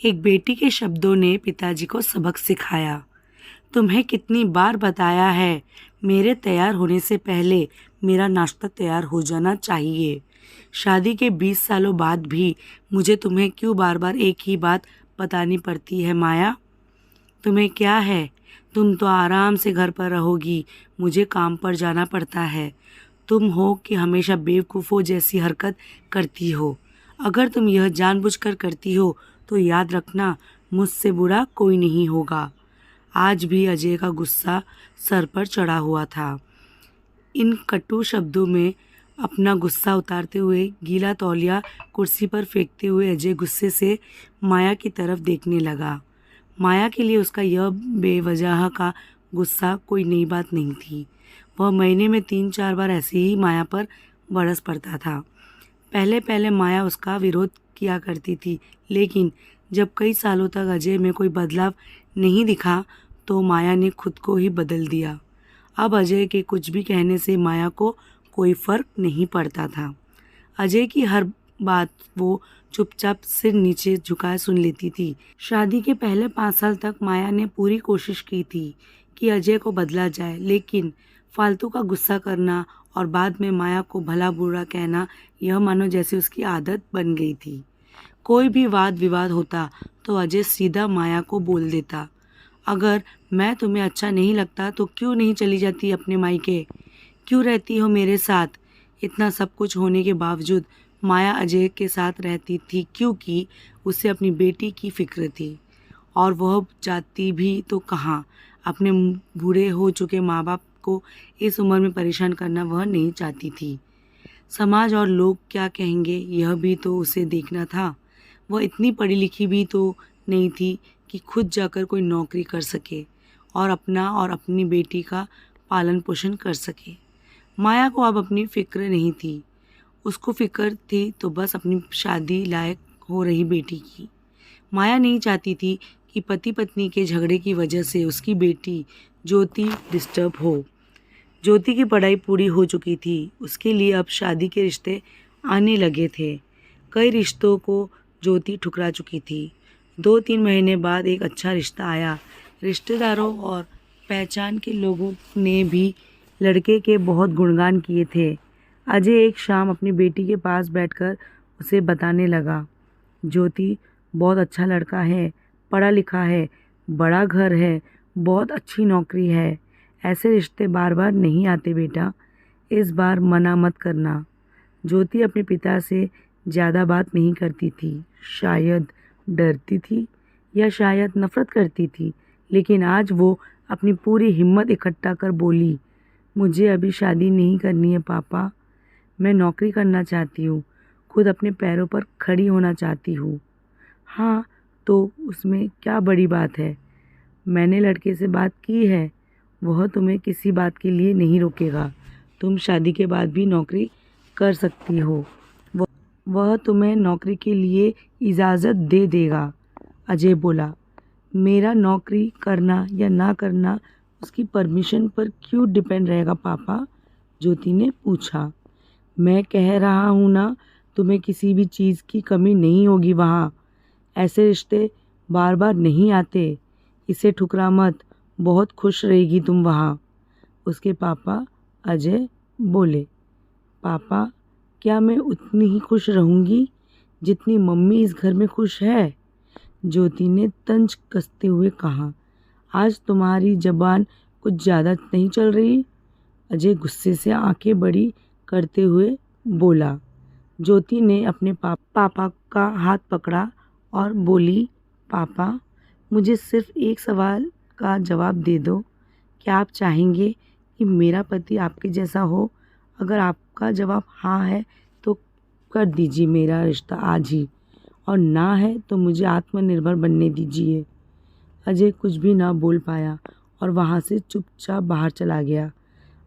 एक बेटी के शब्दों ने पिताजी को सबक सिखाया। तुम्हें कितनी बार बताया है, मेरे तैयार होने से पहले मेरा नाश्ता तैयार हो जाना चाहिए। शादी के 20 सालों बाद भी मुझे तुम्हें क्यों बार बार एक ही बात बतानी पड़ती है माया? तुम्हें क्या है, तुम तो आराम से घर पर रहोगी, मुझे काम पर जाना पड़ता है। तुम हो कि हमेशा बेवकूफ़ों जैसी हरकत करती हो। अगर तुम यह जानबूझकर करती हो तो याद रखना, मुझसे बुरा कोई नहीं होगा। आज भी अजय का गुस्सा सर पर चढ़ा हुआ था। इन कटु शब्दों में अपना गुस्सा उतारते हुए, गीला तौलिया कुर्सी पर फेंकते हुए अजय गुस्से से माया की तरफ देखने लगा। माया के लिए उसका यह बेवजह का गुस्सा कोई नई बात नहीं थी। वह महीने में 3-4 बार ऐसे ही माया पर बरस पड़ता था। पहले पहले माया उसका विरोध किया करती थी, लेकिन जब कई सालों तक अजय में कोई बदलाव नहीं दिखा तो माया ने खुद को ही बदल दिया। अब अजय के कुछ भी कहने से माया को कोई फर्क नहीं पड़ता था। अजय की हर बात वो चुपचाप सिर नीचे झुकाए सुन लेती थी। शादी के पहले 5 साल तक माया ने पूरी कोशिश की थी कि अजय को बदला जाए, लेकिन फालतू का गुस्सा करना और बाद में माया को भला बुरा कहना, यह मानो जैसे उसकी आदत बन गई थी। कोई भी वाद विवाद होता तो अजय सीधा माया को बोल देता, अगर मैं तुम्हें अच्छा नहीं लगता तो क्यों नहीं चली जाती अपने मायके, क्यों रहती हो मेरे साथ? इतना सब कुछ होने के बावजूद माया अजय के साथ रहती थी क्योंकि उसे अपनी बेटी की फिक्र थी। और वह जाती भी तो कहाँ, अपने बूढ़े हो चुके माँ बाप को इस उम्र में परेशान करना वह नहीं चाहती थी। समाज और लोग क्या कहेंगे, यह भी तो उसे देखना था। वह इतनी पढ़ी लिखी भी तो नहीं थी कि खुद जाकर कोई नौकरी कर सके और अपना और अपनी बेटी का पालन पोषण कर सके। माया को अब अपनी फिक्र नहीं थी। उसको फिक्र थी तो बस अपनी शादी लायक हो रही बेटी की। माया नहीं चाहती थी कि पति पत्नी के झगड़े की वजह से उसकी बेटी ज्योति डिस्टर्ब हो। ज्योति की पढ़ाई पूरी हो चुकी थी, उसके लिए अब शादी के रिश्ते आने लगे थे। कई रिश्तों को ज्योति ठुकरा चुकी थी। 2-3 महीने बाद एक अच्छा रिश्ता आया। रिश्तेदारों और पहचान के लोगों ने भी लड़के के बहुत गुणगान किए थे। अजय एक शाम अपनी बेटी के पास बैठकर उसे बताने लगा, ज्योति बहुत अच्छा लड़का है, पढ़ा लिखा है, बड़ा घर है, बहुत अच्छी नौकरी है। ऐसे रिश्ते बार बार नहीं आते बेटा, इस बार मना मत करना। ज्योति अपने पिता से ज़्यादा बात नहीं करती थी, शायद डरती थी या शायद नफरत करती थी, लेकिन आज वो अपनी पूरी हिम्मत इकट्ठा कर बोली, मुझे अभी शादी नहीं करनी है पापा, मैं नौकरी करना चाहती हूँ, खुद अपने पैरों पर खड़ी होना चाहती हूँ। हाँ, तो उसमें क्या बड़ी बात है? मैंने लड़के से बात की है, वह तुम्हें किसी बात के लिए नहीं रोकेगा। तुम शादी के बाद भी नौकरी कर सकती हो, वह तुम्हें नौकरी के लिए इजाज़त दे देगा। अजय बोला, मेरा नौकरी करना या ना करना उसकी परमिशन पर क्यों डिपेंड रहेगा पापा? ज्योति ने पूछा। मैं कह रहा हूँ ना, तुम्हें किसी भी चीज़ की कमी नहीं होगी वहाँ। ऐसे रिश्ते बार बार नहीं आते, इसे ठुकरा मत, बहुत खुश रहेगी तुम वहाँ। उसके पापा अजय बोले, पापा क्या मैं उतनी ही खुश रहूँगी जितनी मम्मी इस घर में खुश है? ज्योति ने तंज कसते हुए कहा, आज तुम्हारी जबान कुछ ज़्यादा नहीं चल रही? अजय गुस्से से आंखें बड़ी करते हुए बोला। ज्योति ने अपने पापा का हाथ पकड़ा और बोली, पापा मुझे सिर्फ एक सवाल का जवाब दे दो, क्या आप चाहेंगे कि मेरा पति आपके जैसा हो? अगर आपका जवाब हाँ है तो कर दीजिए मेरा रिश्ता आज ही, और ना है तो मुझे आत्मनिर्भर बनने दीजिए। अजय कुछ भी ना बोल पाया और वहाँ से चुपचाप बाहर चला गया।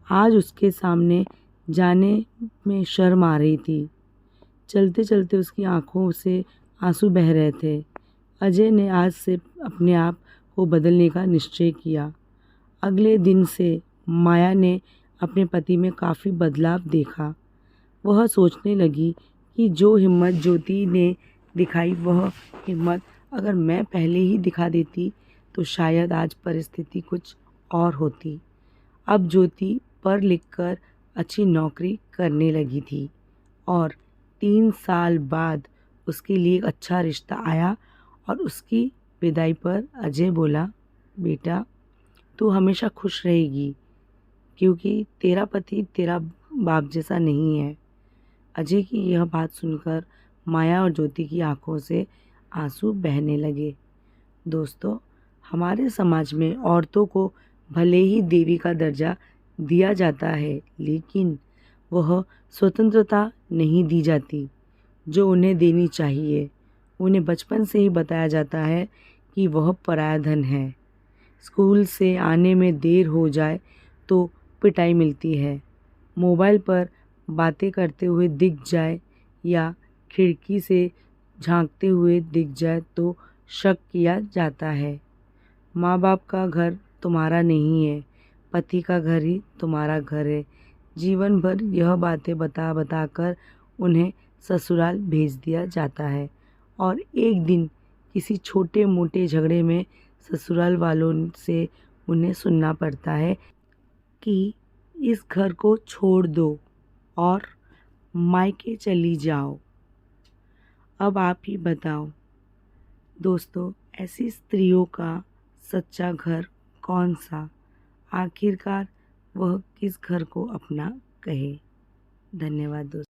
आज उसके सामने जाने में शर्म आ रही थी। चलते चलते उसकी आंखों से आंसू बह रहे थे। अजय ने आज से अपने आप को बदलने का निश्चय किया। अगले दिन से माया ने अपने पति में काफ़ी बदलाव देखा। वह सोचने लगी कि जो हिम्मत ज्योति ने दिखाई वह हिम्मत अगर मैं पहले ही दिखा देती तो शायद आज परिस्थिति कुछ और होती। अब ज्योति पढ़ लिख कर अच्छी नौकरी करने लगी थी और 3 साल बाद उसके लिए एक अच्छा रिश्ता आया और उसकी विदाई पर अजय बोला, बेटा तू हमेशा खुश रहेगी क्योंकि तेरा पति तेरा बाप जैसा नहीं है। अजय की यह बात सुनकर माया और ज्योति की आंखों से आंसू बहने लगे। दोस्तों, हमारे समाज में औरतों को भले ही देवी का दर्जा दिया जाता है, लेकिन वह स्वतंत्रता नहीं दी जाती जो उन्हें देनी चाहिए। उन्हें बचपन से ही बताया जाता है कि वह पराया धन है। स्कूल से आने में देर हो जाए तो पिटाई मिलती है। मोबाइल पर बातें करते हुए दिख जाए या खिड़की से झांकते हुए दिख जाए तो शक किया जाता है। माँ बाप का घर तुम्हारा नहीं है, पति का घर ही तुम्हारा घर है। जीवन भर यह बातें बता बता कर उन्हें ससुराल भेज दिया जाता है और एक दिन किसी छोटे मोटे झगड़े में ससुराल वालों से उन्हें सुनना पड़ता है कि इस घर को छोड़ दो और मायके चली जाओ। अब आप ही बताओ दोस्तों, ऐसी स्त्रियों का सच्चा घर कौन सा? आखिरकार वह किस घर को अपना कहे? धन्यवाद दोस्तों।